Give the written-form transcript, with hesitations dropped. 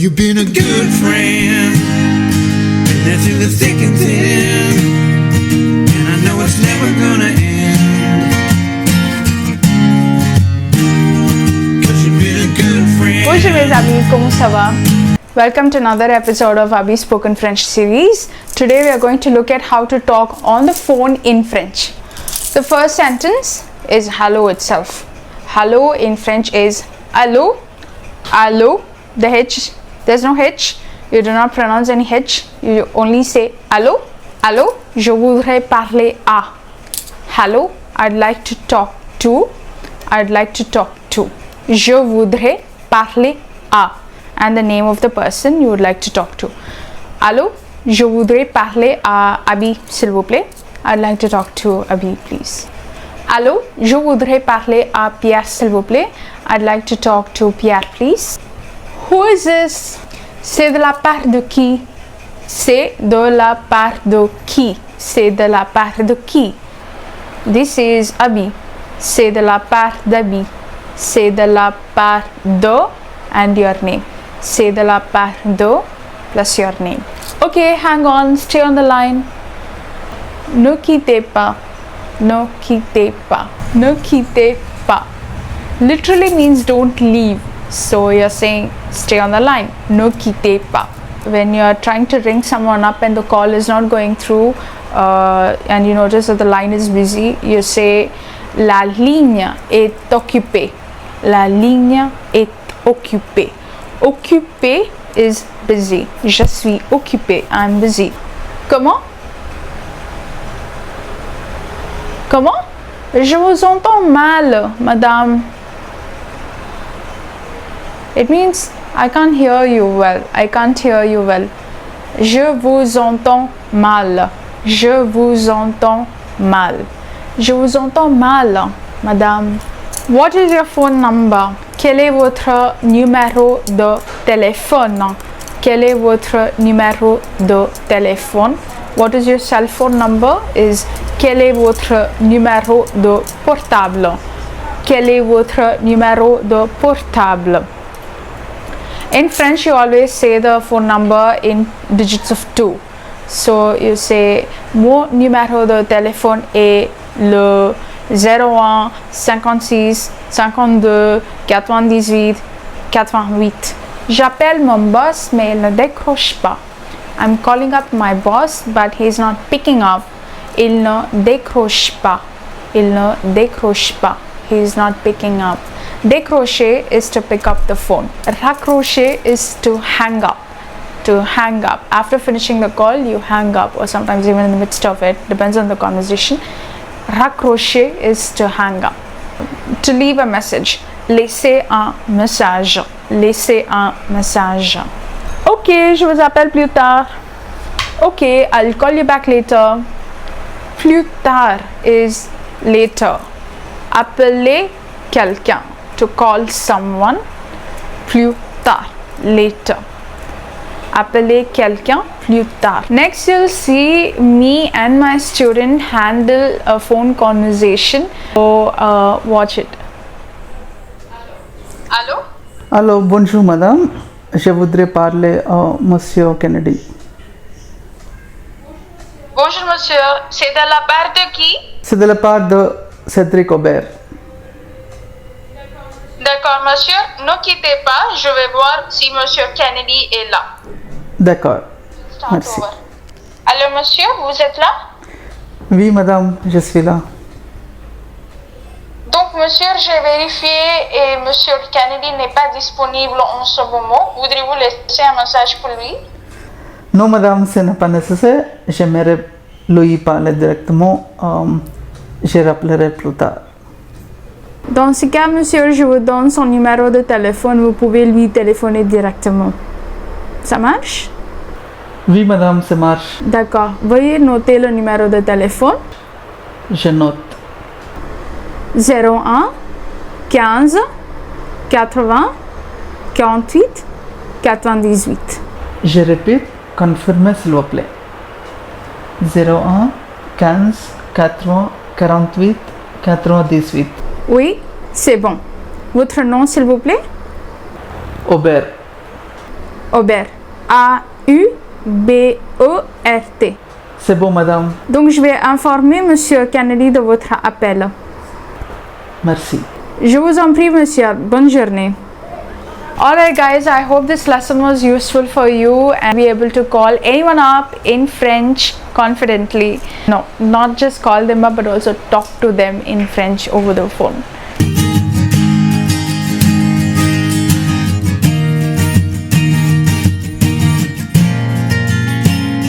you've been a good friend, been through the thick and thin, and I know it's never gonna end, 'cause you've been a good friend. Bonjour mes amis, comment ça va? Welcome to another episode of ABBI'S Spoken French series. Today we are going to look at how to talk on the phone in French. The first sentence is hello itself. Hello in French is allo. Allo. The H, there's no H. You do not pronounce any H. You only say allo. Allo. Je voudrais parler à. Hello. I'd like to talk to. I'd like to talk to. Je voudrais parler à. And the name of the person you would like to talk to. Allô, je voudrais parler à Abby, s'il vous plaît. I'd like to talk to Abby, please. Allô, je voudrais parler à Pierre, s'il vous plaît. I'd like to talk to Pierre, please. Who is this? C'est de la part de qui? C'est de la part de qui? C'est de la part de qui? This is Abby. C'est de la part d'Abby. C'est de la part de and your name. C'est de la part de plus your name. Okay, hang on, stay on the line. Ne quittez pas. Ne quittez pas. Ne quittez pas. Literally means don't leave. So you're saying stay on the line. Ne quittez pas. When you're trying to ring someone up and the call is not going through and you notice that the line is busy, you say la ligne est occupée. La ligne est occupée. Occupé is busy. Je suis occupé. I'm busy. Comment? Comment? Je vous entends mal, madame. It means I can't hear you well. I can't hear you well. Je vous entends mal. Je vous entends mal. Je vous entends mal, madame. What is your phone number? Quel est votre numéro de téléphone? Quel est votre numéro de téléphone? What is your cell phone number? Is quel est votre numéro de portable? Quel est votre numéro de portable? In French, you always say the phone number in digits of 2. So you say mon numéro de téléphone est le 01 56 52 98 88. J'appelle mon boss mais il ne décroche pas. I'm calling up my boss but he is not picking up. Il ne décroche pas. Il ne décroche pas. He is not picking up. Décrocher is to pick up the phone. Raccrocher is to hang up. To hang up. After finishing the call, you hang up, or sometimes even in the midst of it, depends on the conversation. Raccrocher is to hang up. To leave a message. Laisser un message. Laisser un message. Ok, je vous appelle plus tard. Ok, I'll call you back later. Plus tard is later. Appeler quelqu'un. To call someone. Plus tard. Later. Appeler quelqu'un plus tard. Next, you'll see me and my student handle a phone conversation. So, watch it. Allô? Allô, bonjour madame. Je voudrais parler à monsieur Kennedy. Bonjour monsieur, c'est de la part de qui? C'est de la part de Cédric Aubert. D'accord monsieur, ne quittez pas, je vais voir si monsieur Kennedy est là. D'accord. Merci. Allô monsieur, vous êtes là? Oui madame, je suis là. Donc monsieur, j'ai vérifié et monsieur Kennedy n'est pas disponible en ce moment. Voudriez-vous laisser un message pour lui? Non madame, ce n'est pas nécessaire. J'aimerais lui parler directement. Je rappellerai plus tard. Dans ce cas, monsieur, je vous donne son numéro de téléphone. Vous pouvez lui téléphoner directement. Ça marche? Oui madame, ça marche. D'accord. Veuillez noter le numéro de téléphone. Je note. 01 15 80 48 98. Je répète, confirmez s'il vous plaît. 01 15 80 48 98. Oui, c'est bon. Votre nom, s'il vous plaît? Aubert. Aubert. A-U-B-E-R-T. C'est bon, madame. Donc je vais informer Monsieur Kennedy de votre appel. Merci. Je vous en prie, monsieur. Bonne journée. Alright guys, I hope this lesson was useful for you and be able to call anyone up in French confidently. No, not just call them up but also talk to them in French over the phone.